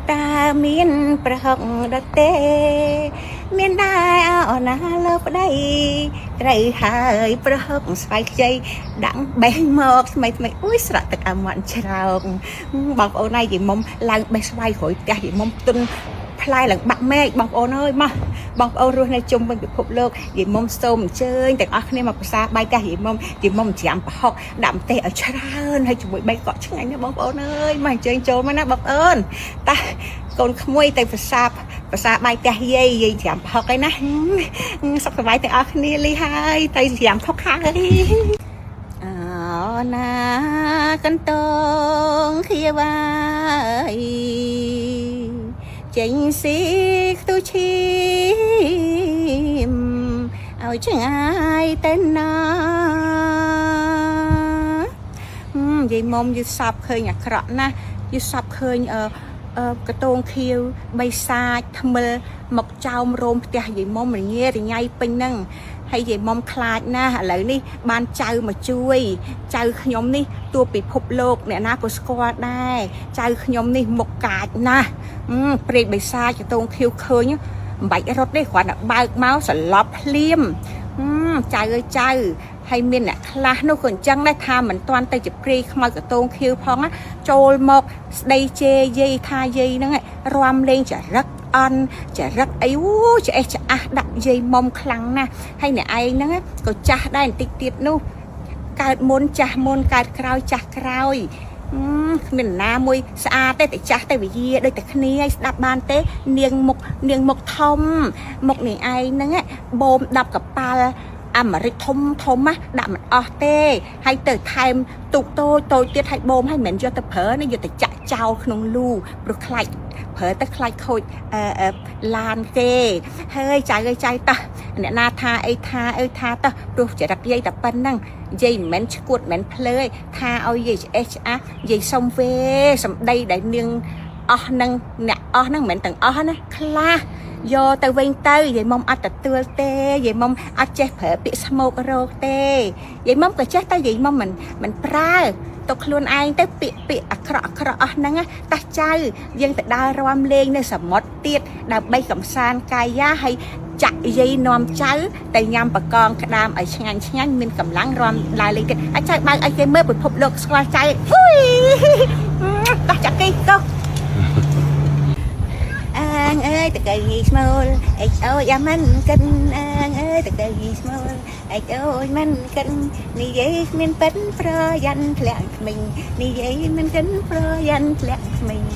ตาเมียนประหกดักเตเมียนได้เอาหน้าเลิกได้ไตรหายประหกสบายใจดังแบงหมอกทำไมอุ้ยสระตะการมันเชลาบอกเอาในยี่มมลางแบสบายหอยแต่ยี่มมตุนพลายหลังบักแม่บอกเอาเนยมาบอกเอารู้ในจมเป็นพิภพโลกยี่มมส้มเชยแต่อักนี่มาภาษาใบกะยี่มมจำประหกดำเตะเอาชราให้จุ่มใบเกาะช่างไงเนี่ยบอกเอาเนยมาเจยโจมานะบอกเอิญตาคนขโมยแต่ภาษาใบกะเย่จำประหกเลยนะสักสบายแต่อักนี่เลยให้แต่จำทอกขายนากันตองเขียวายเจงสิตุชิมเอาช่างไอเต้นนายี่มอมยุดซับเคยอยากกระนะยุดซับเคยกระตงเขียวใบซาทำมือหมกเจ้ามรมแต่ยี่มอมอย่างเงี้ยอย่างไงเป็นนั่งให้ยี่มอมคลาดนะอะไรนี่บ้านเจ้ามาช่วยเจ้าขยมนี่ตัวปิดพบโลกเนี่ยนะก็สกอตได้เจ้าขยมนี่หมกกาดนะเปรตใบซาจะตรงเขียวเคยเนี่ยใบรถได้ขวัญใบเมาส์สลับเลี่ยมเจ้าเจ้าให้เมียนเนี่ยคลาโนคนจังได้ทำเหมือนตอนแต่จะปรีขมากับตรงคิวพองอ่ะโจลหมกได้เจยีทายีนั่งไงรวมเลงจะรักอันจะรักไอ้วู้จะดักยีมอมคลังนะให้เนี่ยไอ้นั่งก็จะได้ติดนู่การมนจะมนการคราวจะคราวเหมือนน้ำมวยสะอาดแต่จะแต่วิเยโดยแต่คนี้ดับบานเต้เนียงหมกทอมหมกเนี่ยไอ้นั่งโบมดับกับปลามาริทมอะดับมันออเต้ให้เติร์ไทม์ตุกโตเตี้ยไทยโบมให้เหมือนยอดแต่เผลอนี่ยอดแต่จะเจ้าขนมลูปลุกใครเผลอแต่ใครโคตรลานเต้เฮ้ยใจตาเนี่ยนาทาไอทาตาดูจะรักยัยแต่ปั้นนั่งยัยเหม็นชกดเหม็นเพลยทาเอายัยยัยส่งเวสมได้ได้เนียงนั่งเนี่ยนั่งเหม็นต่างนะคลาโยแต่เวงเตยยัยมอมอัดแต่ตัวเตยยัยมอมอัดเจ็บเผลอปิสโมกโรเตยยัยมอมก็เจ็บแต่ยัยมอมมันปลาตกคลุนไอแต่ปิอักขระนั่งตาใจยังแต่ได้รวมเลงในสมดเตียดดาใบกำซานกายยาให้จักยัยนอมใจแต่ยามประกองกระดามไอช่างมีกำลังรวมลายเลยกันไอใจบางไอใจเมื่อปุบพบโลกสกวาใจอุ้ยตาจักกี้ก็เอ้ยแต่เกยสมอลไอ้โอ้ยมันกันเอ้ยแต่เกยสมอลไอ้โอ้ยมันกันนี่ยัยมันเป็นเพราะยันแผลงmìnhนี่ยัยมันกันเพราะยันแผลงmình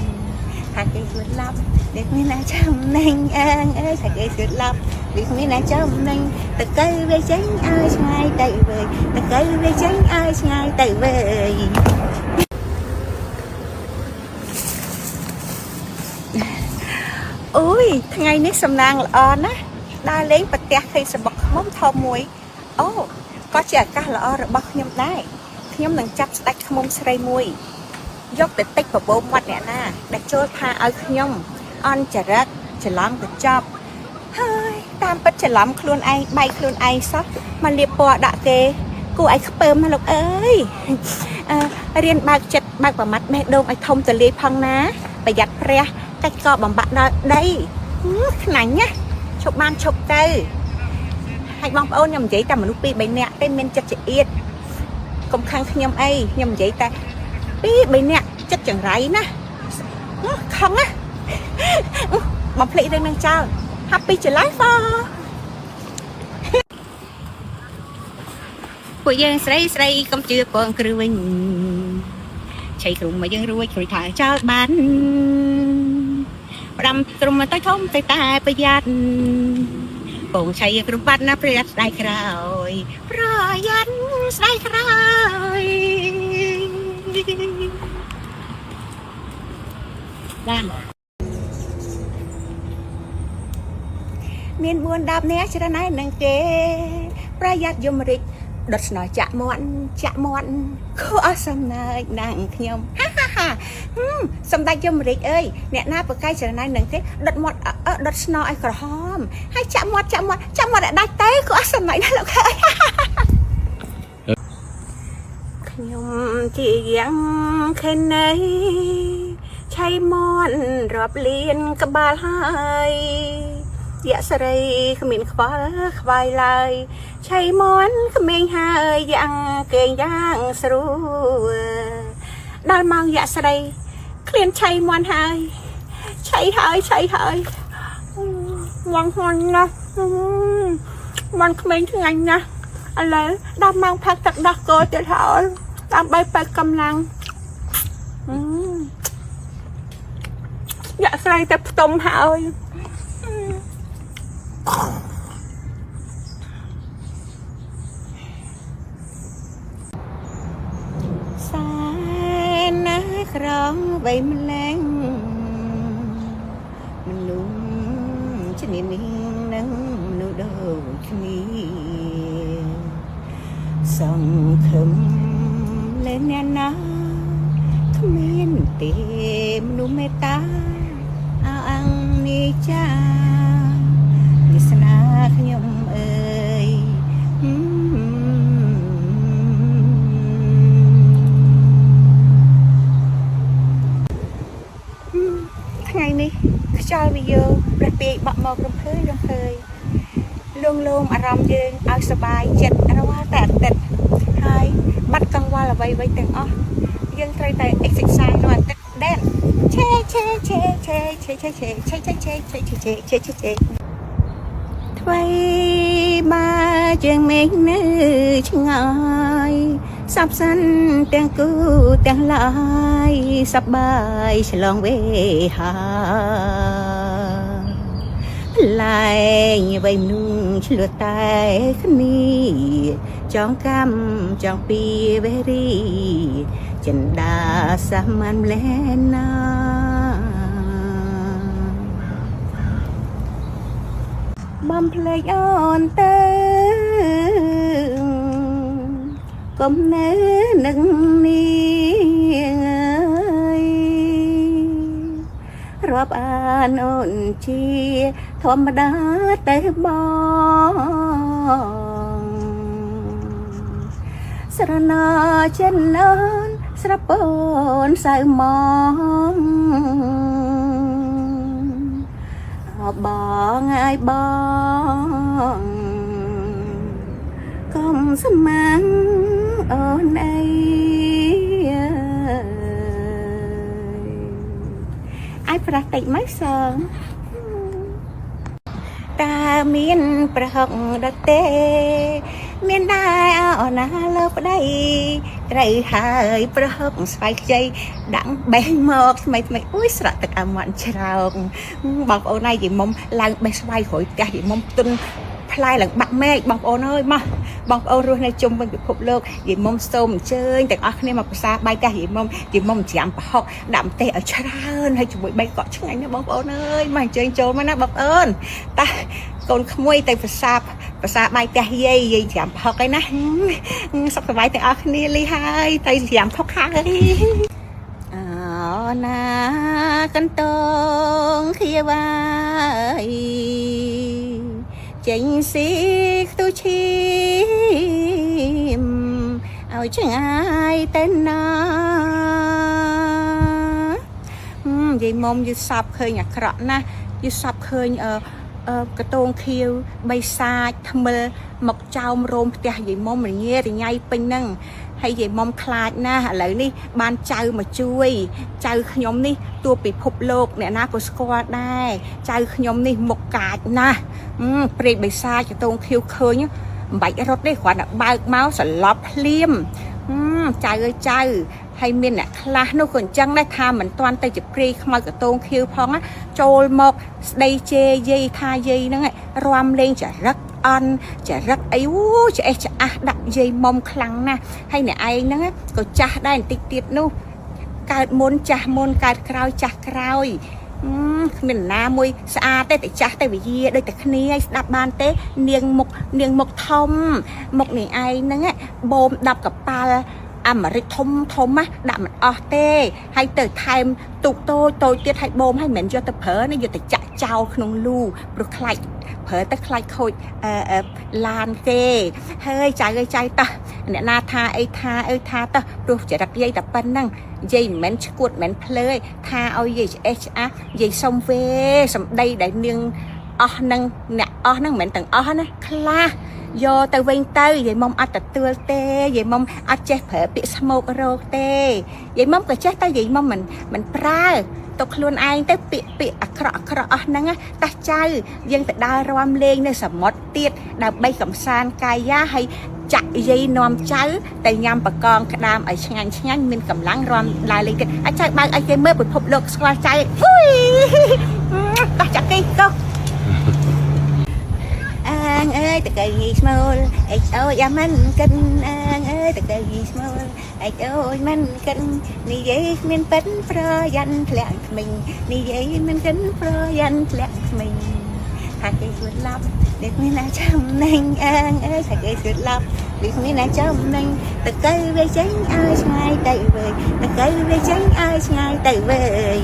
หากไอ้สุดลับเด็กไม่น่าจำนั่งเอ้ยหากไอ้สุดลับเด็กไม่น่าจำนั่งแต่เกยไปจังไอ้ชายแต่เว้ยแต่เกยไปจังไอ้ชายแต่เว้ยอุ้ยไงนี่สำนางละนะได้เลี้ยงปะเตะเคยสบักม้อมทอมวยโอ้ก็เจ้าก้าละระบักยำได้ยำหนังจับสตักขมสไลมวยยกแต่ติ๊กแบบโบมัดเนี่ยนะแต่โจทย์พาเอาขยำอันจะรักจะล้ำกับจับเฮ้ยตามปัจจะล้ำคลุนไอใบคลุนไอซักมันเรียบปอดะเกกูไอเปิมมาหรอกเอ้ยเรียนบางจัดบางประมัดแม่โดมไอทมจะเลี้ยพังนะประหยัดเปรี้ยcách co bằng bạn đây nảnh nhá chụp ban chụp cây hay bong ôn nhầm giấy ta mà lúc bị bệnh nè tên men chặt ít công khăn nhầm ai nhầm giấy ta bị bệnh nè chắc chẳng ráy nè không á mà plei đây năng trao happy to life của dân say công chưa còn cứ mình chạy cùng mà dân ruồi rồi thả cho bánรำตรงมาต้อยทมตายประหยัดโป่งชัยกรุบัตนะประหยัดได้คราวประหยัดได้คราวด้านเมียนบุญดับเนี้ยชนะนังเกประหยัดยมริกดดหน่อยจะมวนข้อสำนักนางขยมสำได้ยมริกเอ้ยเนี่ยหน้าปากใกล้จะนั่นหนึ่งเท่ดดหมดดดหน่อยกระหอมให้จะมดได้เต้ข้อสำนักนั่นแหละค่ะขยมที่ยังแค่ไหน ឆៃមន់រាប់លៀនក្បាលហើយយៈសរីគ្មានខ្វល់ខ្វាយឡើយឆៃមន់ក្មេងហើយយ៉ាងគេងយ៉ាងស្រួលដល់ម៉ោងយៈសរីឃ្លានឆៃមន់ហើយឆៃហើយងងហន់ណាស់មន់ក្មេងឆ្ងាញ់ណាស់ឥឡូវដល់ម៉ោងផឹកទឹកដោះគោទៀតហើយដើម្បីបើកកម្លាំងយៈស្រីតែផ្ទុំហើយសាណាក្រងវៃម្លែងមនុស្សជំនាញនឹងមនុស្សដូចគ្នាសង្ឃឹមលែនអ្នកណាគ្មានទេមនុស្សមេត្តាអោអង្គនេះចាវាសនាខ្ញុំអើយថ្ងៃនេះខ្យល់វាយកព្រះពាយបក់មករំភើយលងលោមអារម្មណ៍យើងឲ្យសบายចិត្តរាល់តែអាទិត្យហើយបាត់កង្វល់អ្វីទាំងអស់យើងត្រូវតែ exercise នៅអាទិត្យដែនឆេថ្មីបើជាងមេឃនៅឆ្ងាយសាប់សិនទាំងគូទាំងឡាយសប្បាយឆ្លងវេហាឡាយវៃមនុស្សឆ្លួតតែគ្នាចងកម្មចងពីវេរីចិន្តាសាមញ្ញម្លែណាបំភ្លេចអូនទៅកុំនៅនឹងនេះរាប់អានអូនជាធម្មតាតែបងស្រណោចិនអូនស្រាប់អូនសៅមកបងអើយបងកុំស្មានអូនអីអាយប្រះតិចមកសងតើមានប្រហុកដតេមានដែរអណាលើប្តីត្រូវហើយប្រហុកស្វាយខ្ចីដាក់បេះមកថ្មីអុយស្រក់ទឹកអាម៉ាន់ច្រោកបងប្អូនឯងយីមុំឡើងបេះស្វាយក្រួយផ្ទះយីមុំទុនផ្លែឡើងបាក់មែកបងប្អូនអើយមកបងប្អូនរស់នៅជុំវិញពិភពលោកយីមុំសូមអញ្ជើញទាំងអស់គ្នាមកភាសាបាយផ្ទះយីមុំច្រាំប្រហុកដាក់ម្ទេសឲ្យច្រើនហើយជាមួយបីកក់ឆ្ងាញ់ណាបងប្អូនអើយមកអញ្ជើញចូលមកណាបងប្អូនតោះកូនក្មួយទៅភាសាបាយផ្ទះយាយច្រាំប្រហុកឯណាសុខសប្បាយទាំងអស់គ្នាលីហើយទៅច្រាំផុកហើយអូណាកន្តងខៀវ៉ាយចេញស៊ីខ្ទុឈីមឲ្យឆ្ងាយទៅណាយាយមុំយឺសពឃើញអាក្រក់ណាស់យឺសពឃើញកតងខៀវបីសាចថ្មិលមកចោមរោមផ្ទះយាយមុំរញ៉េរញ៉ៃពេញហ្នឹងហើយយាយមុំខ្លាចណាស់ឥឡូវនេះបានចៅមកជួយចៅខ្ញុំនេះទួពិភពលោកអ្នកណាក៏ស្គាល់ដែរចៅខ្ញុំនេះមុខកាចណាស់ព្រេកបិសាចកតងខៀវឃើញមិនបាច់រត់ទេគ្រាន់តែបើកមកសន្លប់ភ្លាមចៅអើយចៅហើយមានអ្នកខ្លះនោះក៏អញ្ចឹងដែរថាមិនទាន់ទៅជាព្រីខ្មៅកតងខៀវផងចូលមកស្ដីជេរយាយថាយាយហ្នឹងរាំលេងចរិតអន់ចរិតអីឆ្អេះឆ្អាស់ដាក់យាយមុំខ្លាំងណាស់ហើយអ្នកឯងហ្នឹងក៏ចាស់ដែរបន្តិចទៀតនោះកើតមុនចាស់មុនកើតក្រោយចាស់ក្រោយគ្មានណាមួយស្អាតទេតែចាស់តែវិយាដូចតែគ្នាឲ្យស្ដាប់បានទេនាងមុខធំមុខនាងឯងហ្នឹងបូម10កប៉ាល់ អាមេរិកធំណាដាក់មិនអស់ទេហើយទៅថែមទូកតូចទៀតឲ្យបូមឲ្យមិនយកទៅប្រើណាយកទៅចាក់ចោលក្នុងលូព្រោះខ្លាចប្រើទៅខ្លាចខូចឡានទេហើយចៅអើយចៅតោះអ្នកណាថាអីថាតោះព្រោះចរិតយាយតែប៉ុណ្ណឹងយាយមិនមែនឈួតមិនមែនភ្លើយថាឲ្យយាយឆ្អេះឆ្អាស់យាយសុំវេសំដីដែលនាងអស់នឹងអ្នកអស់ហ្នឹងមិនមែនទាំងអស់ណាខ្លះយកទៅវិញទៅយាយមុំអត់ទទួលទេយាយមុំអត់ចេះប្រើពាក្យស្មោករោគទេយាយមុំក៏ចេះតែយាយមុំមិនប្រើទៅខ្លួនឯងទៅពាក្យអាក្រក់អស់ហ្នឹងតាស់ចៅយើងទៅដើររាំលេងនៅសមុទ្រទៀតដើម្បីកំសាន្តកាយាហើយចាក់យាយនាំចៅទៅញ៉ាំបកងក្តាមឲ្យឆ្ងាញ់មានកម្លាំងរាំដើរលេងទៀតអាចចៅបើកឲ្យគេមើលពិភពលោកស្គាល់ចៅអុយតោះចាក់គេទៅអាងអើយតកែយីស្មូលអេចអូយ៉ាមិនកិនអាងអើយតកែយីស្មូលអេចអូយមិនកិននិយាយគ្មានប៉ិនប្រយ៉ាន់ធ្លាក់ក្មេងនិយាយមិនកិនប្រយ៉ាន់ធ្លាក់ក្មេងថាគេស្វិតឡាប់នេះមានណាចំណេញអាងអើយថាគេស្វិតឡាប់នេះមានណាចំណេញតកែវាចេញឲ្យឆ្ងាយទៅវើយតកែវាចេញឲ្យឆ្ងាយទៅវើយ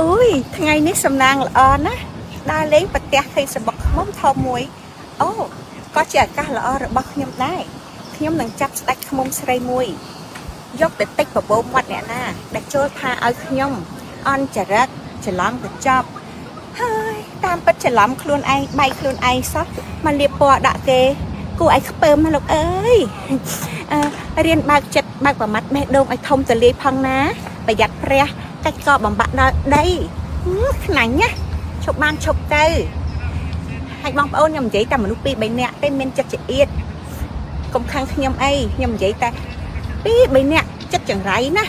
អូយថ្ងៃនេះសំណាងល្អណាស់ដើរលេងប្រទះឃើញសបុកខ្មុំធំមួយអូក៏ជាឱកាសល្អរបស់ខ្ញុំដែរខ្ញុំនឹងចាប់ស្ដេចខ្មុំស្រីមួយយកទៅតិចបបោមាត់អ្នកណាដែលចូលថាឲ្យខ្ញុំអន់ចរិតច្រឡំកញ្ចប់ហើយតាមពិតច្រឡំខ្លួនឯងបែកខ្លួនឯងសោះមកលាបពណ៌ដាក់គេគួរឲ្យខ្ពើមណាលោកអើយរៀនបើកចិត្តបើកប្រមាត់បេះដូងឲ្យធំទលាយផងណាប្រយ័ត្នព្រះតែក៏បំបាក់ដល់ដីខ្លាញ់ណាឈប់បានឈប់ទៅហើយបងប្អូនខ្ញុំនិយាយតែមនុស្ស2 3នាក់ទេមានចិត្តចៀតកុំខាំងខ្ញុំអីខ្ញុំនិយាយតែ2 3នាក់ចិត្តចង្រៃណា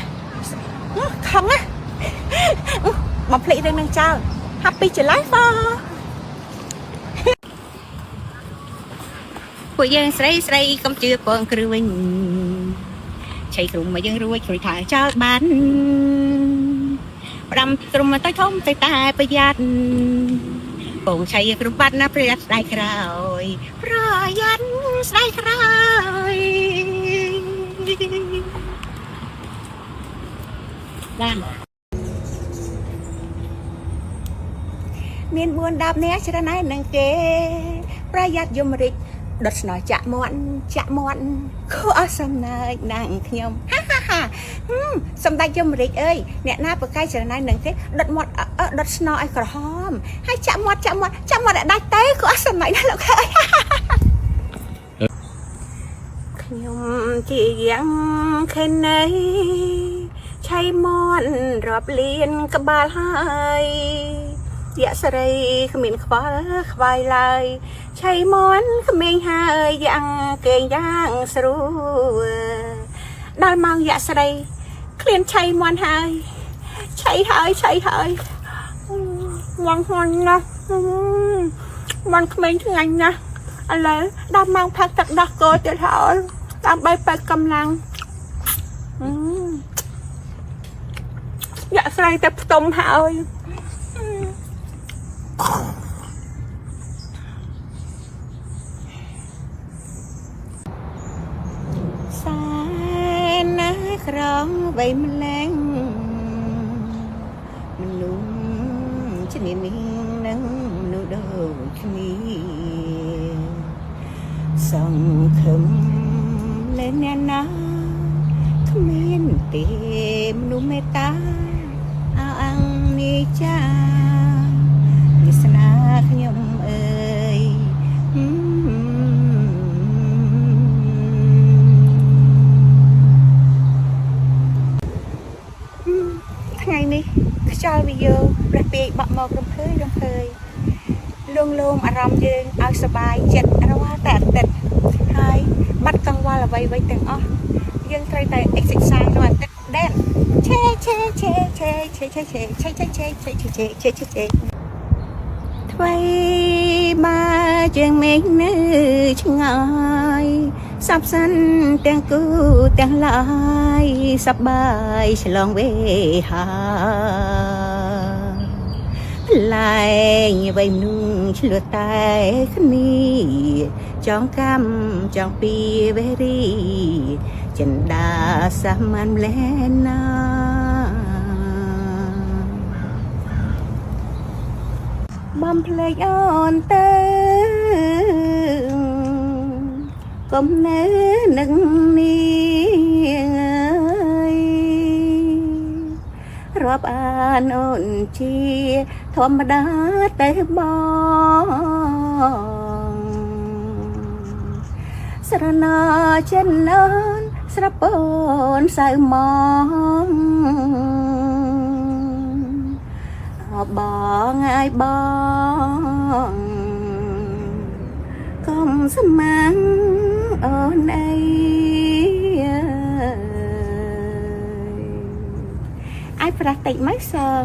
ខឹងណាបំភ្លេចរឿងនឹងចោល Happy July ពួកយើងស្រីកុំជឿពងគ្រឿងឆៃគ្រុំមកយើងរួចគ្រួយថាចោលបានផ្ដាំក្រុមទៅធំទៅតែប្រយ័ត្នបងឆៃក្រុមបាត់ណាប្រយ័ត្នស្ដាយក្រោយប្រយ័ត្នស្ដាយក្រោយបានមាន4 10នាក់ច្រណៃនឹងគេប្រយ័ត្នយមរិចដុតស្នោចាក់មាត់ខួអស់សំណើចណាស់ខ្ញុំហាសំដេចយមរិចអើយអ្នកណាប្រកែកច្រណៃនឹងគេដុតមាត់ដុតស្នោឲ្យក្រហមហើយចាក់មាត់ឲ្យដាច់ទេខួអស់សំណើចណាស់លោកអើយខ្ញុំជាយ៉ាងខេណៃឆៃមាត់រាប់លានក្បាលហើយយៈស្រីគ្មានខ្វល់ខ្វាយឡើយឆៃមន់ក្មេងហើយយ៉ាងគេយ៉ាងស្រួលដល់ម៉ោងយៈស្រីឃ្លានឆៃមន់ហើយឆៃហើយវងហន់ណាស់មន់ក្មេងឆ្ងាញ់ណាស់ឥឡូវដល់ម៉ោងផឹកទឹកដោះគោទៀតហើយដើម្បីបើកកម្លាំងយៈស្រីទៅផ្ទុំហើយសាណាក្រងវៃម្លែងមនុស្សជំនាញនឹងមនុស្សដូចគ្នាសង្ឃឹមលែអ្នកណាគ្មានទេមនុស្សមេត្តាអើអង្គនេះចាវាសនាខ្ញុំអើយថ្ងៃនេះខ្យល់វាយោព្រះពេកបាក់មករំភើយលងអារម្មណ៍យើងឲ្យសบายចិត្តរាល់តែអាទិត្យហើយបាត់កង្វល់អ្វីទាំងអស់យើងត្រូវតែ exercise រាល់អាទិត្យដែនឆេថ្មីបើជាងមេឃនៅឆ្ងាយសាប់សិនទាំងគូទាំងឡាយសប្បាយឆ្លងវេហាឡែងវៃមនុស្ស ឆ្លឿតែគ្នាចងកម្មចងពីវេរីចិនដាសាមានលែណាបំភ្លេចអូនទៅកុំនៅនឹងនាងរាប់អានអូនជាធម្មតាតែបងស្រណោចិនអូនស្រពូនសៅមកបងអើយបងកុំស្មាំងអូនអីaiប្រតិមកសង